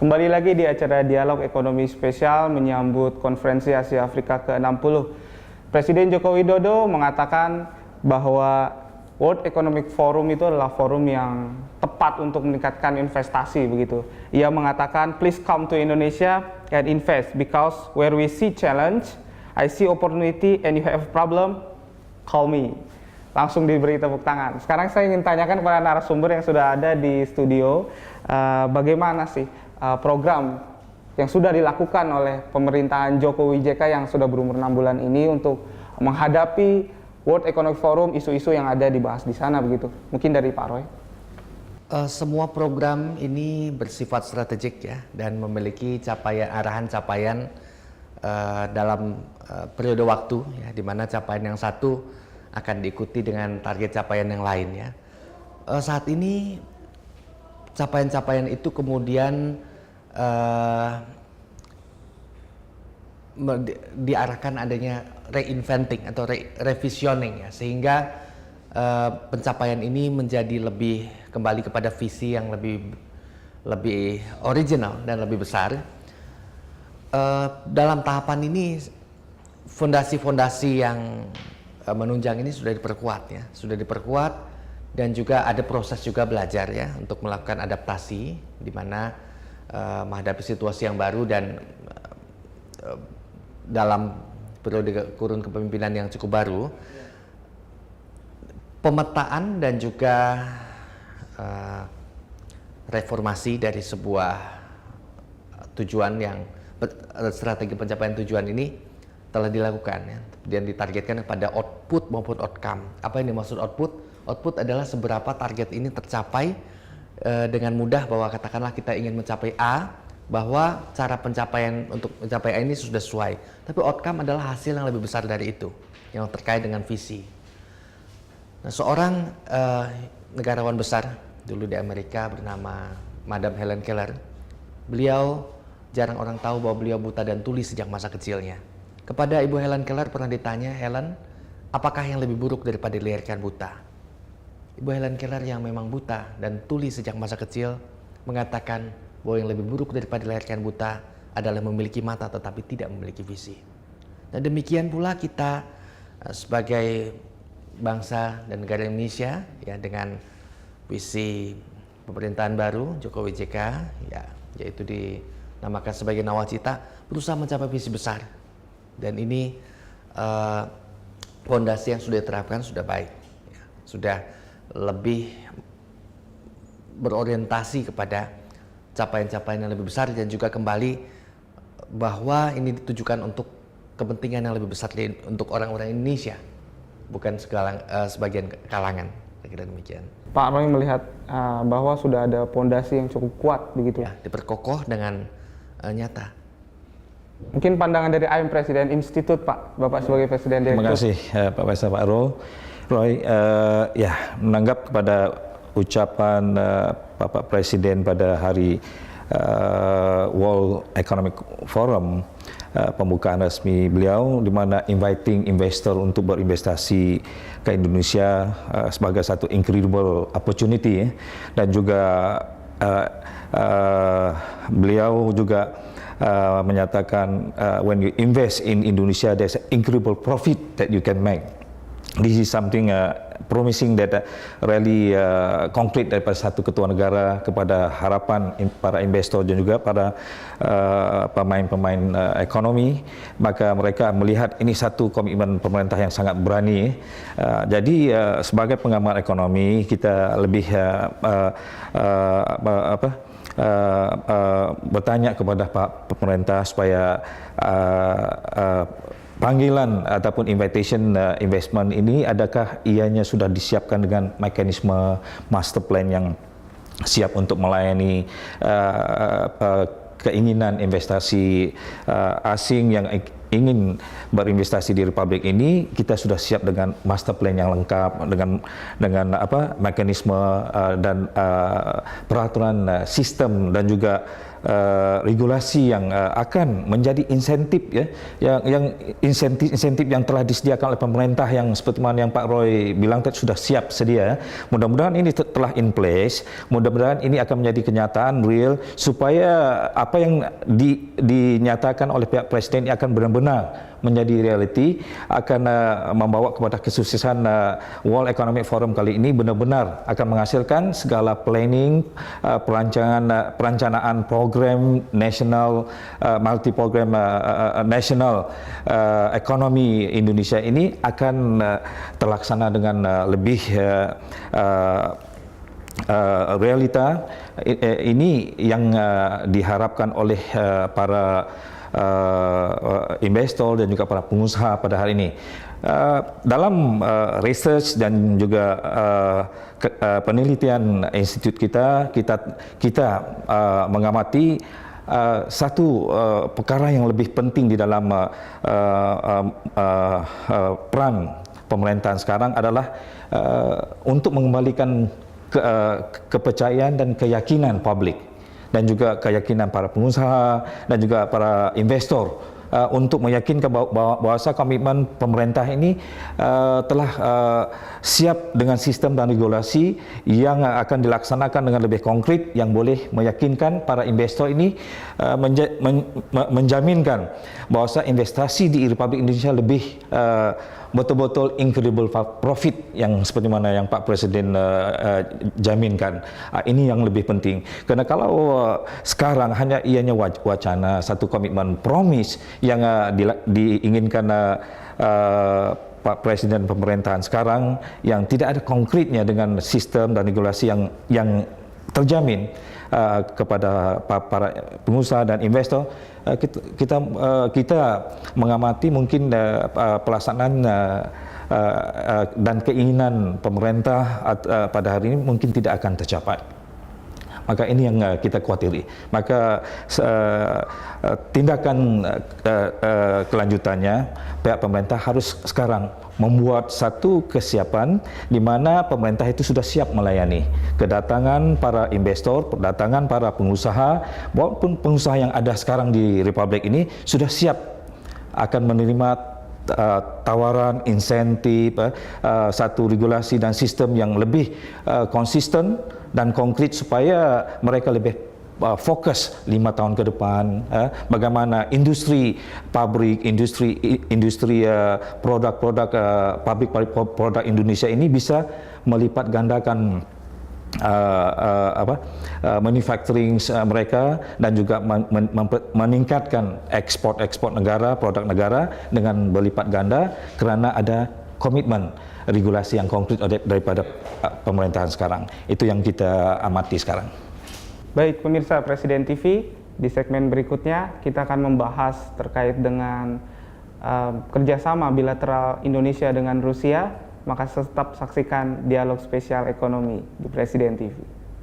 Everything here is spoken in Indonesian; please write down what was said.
Kembali lagi di acara Dialog Ekonomi Spesial menyambut Konferensi Asia Afrika ke-60. Presiden Joko Widodo mengatakan bahwa World Economic Forum itu adalah forum yang tepat untuk meningkatkan investasi begitu. Ia mengatakan, please come to Indonesia and invest because where we see challenge, I see opportunity and you have problem, call me. Langsung diberi tepuk tangan. Sekarang saya ingin tanyakan kepada narasumber yang sudah ada di studio, bagaimana sih program yang sudah dilakukan oleh pemerintahan Jokowi JK yang sudah berumur 6 bulan ini untuk menghadapi World Economic Forum, isu-isu yang ada dibahas di sana begitu. Mungkin dari Pak Roy. Semua program ini bersifat strategik ya, dan memiliki arahan capaian dalam periode waktu ya, di mana capaian yang satu akan diikuti dengan target capaian yang lain ya. Saat ini capaian-capaian itu kemudian diarahkan adanya reinventing atau revisioning ya, sehingga pencapaian ini menjadi lebih kembali kepada visi yang lebih original dan lebih besar. Dalam tahapan ini fondasi-fondasi yang menunjang ini sudah diperkuat dan juga ada proses juga belajar ya untuk melakukan adaptasi di mana menghadapi situasi yang baru dan dalam periode kurun kepemimpinan yang cukup baru, pemetaan dan juga reformasi dari sebuah tujuan yang strategi pencapaian tujuan ini telah dilakukan ya, dan ditargetkan kepada output maupun outcome. Apa yang dimaksud output? Output adalah seberapa target ini tercapai dengan mudah, bahwa katakanlah kita ingin mencapai A, bahwa cara pencapaian untuk mencapai A ini sudah sesuai. Tapi outcome adalah hasil yang lebih besar dari itu, yang terkait dengan visi. Nah, seorang negarawan besar dulu di Amerika bernama Madam Helen Keller. Beliau jarang orang tahu bahwa beliau buta dan tuli sejak masa kecilnya. Kepada Ibu Helen Keller pernah ditanya, Helen, apakah yang lebih buruk daripada dilahirkan buta? Ibu Helen Keller yang memang buta dan tuli sejak masa kecil mengatakan bahwa yang lebih buruk daripada dilahirkan buta adalah memiliki mata tetapi tidak memiliki visi. Dan demikian pula kita sebagai bangsa dan negara Indonesia ya, dengan visi pemerintahan baru Jokowi JK ya, yaitu dinamakan sebagai Nawacita, berusaha mencapai visi besar. Dan ini fondasi yang sudah diterapkan sudah baik ya, sudah lebih berorientasi kepada capaian-capaian yang lebih besar, dan juga kembali bahwa ini ditujukan untuk kepentingan yang lebih besar untuk orang-orang Indonesia, bukan sebagian kalangan. Saya kira demikian. Pak Roy melihat bahwa sudah ada fondasi yang cukup kuat begitu ya, diperkokoh dengan nyata. Mungkin pandangan dari IM Presiden Institute, Pak, Bapak sebagai Presiden Direktur. Terima kasih Pak Faisal, Pak Roy. Ya, menanggap kepada ucapan Bapak Presiden pada hari World Economic Forum, pembukaan resmi beliau, di mana inviting investor untuk berinvestasi ke Indonesia sebagai satu incredible opportunity, dan juga beliau juga menyatakan when you invest in Indonesia, there's an incredible profit that you can make. This is something promising that really konkret daripada satu ketua negara kepada harapan para investor dan juga para pemain-pemain ekonomi. Maka mereka melihat ini satu komitmen pemerintah yang sangat berani. Jadi sebagai pengamat ekonomi, kita lebih bertanya kepada Pak Pemerintah supaya panggilan ataupun invitation investment ini, adakah ianya sudah disiapkan dengan mekanisme master plan yang siap untuk melayani keinginan investasi asing yang ingin berinvestasi di Republik ini. Kita sudah siap dengan master plan yang lengkap, dengan mekanisme dan peraturan sistem dan juga regulasi yang akan menjadi insentif ya, yang insentif yang telah disediakan oleh pemerintah yang seperti mana yang Pak Roy bilang tadi sudah siap sedia. Mudah-mudahan ini telah in place, mudah-mudahan ini akan menjadi kenyataan real supaya apa yang dinyatakan oleh pihak Presiden ini akan benar-benar menjadi reality, akan membawa kepada kesuksesan World Economic Forum kali ini, benar-benar akan menghasilkan segala planning, perencanaan program nasional, multi program nasional ekonomi Indonesia ini akan terlaksana dengan lebih realita. Ini yang diharapkan oleh para investor dan juga para pengusaha pada hari ini. Dalam research dan juga penelitian institut kita mengamati satu perkara yang lebih penting di dalam peran pemerintahan sekarang adalah untuk mengembalikan kepercayaan dan keyakinan publik, dan juga keyakinan para pengusaha dan juga para investor untuk meyakinkan bahawa komitmen pemerintah ini telah siap dengan sistem dan regulasi yang akan dilaksanakan dengan lebih konkret, yang boleh meyakinkan para investor ini menjaminkan bahawa investasi di Republik Indonesia lebih betul-betul incredible profit yang seperti mana yang Pak Presiden jaminkan. Ini yang lebih penting. Karena kalau sekarang hanya ianya wacana, satu komitmen promise yang diinginkan Pak Presiden pemerintahan sekarang, yang tidak ada konkretnya dengan sistem dan regulasi yang terjamin kepada para pengusaha dan investor, kita mengamati mungkin pelaksanaan dan keinginan pemerintah pada hari ini mungkin tidak akan tercapai. Maka ini yang kita khawatiri. Maka tindakan kelanjutannya, pihak pemerintah harus sekarang membuat satu kesiapan di mana pemerintah itu sudah siap melayani kedatangan para investor, kedatangan para pengusaha, walaupun pengusaha yang ada sekarang di Republik ini sudah siap akan menerima tawaran, insentif, satu regulasi dan sistem yang lebih konsisten dan konkret supaya mereka lebih fokus 5 tahun ke depan, bagaimana industri pabrik, industri produk-produk pabrik produk Indonesia ini bisa melipat gandakan manufacturing mereka, dan juga meningkatkan ekspor negara, produk negara dengan berlipat ganda kerana ada komitmen regulasi yang konkret daripada pemerintahan sekarang. Itu yang kita amati sekarang. Baik pemirsa Presiden TV, di segmen berikutnya kita akan membahas terkait dengan kerjasama bilateral Indonesia dengan Rusia. Maka tetap saksikan dialog spesial ekonomi di Presiden TV.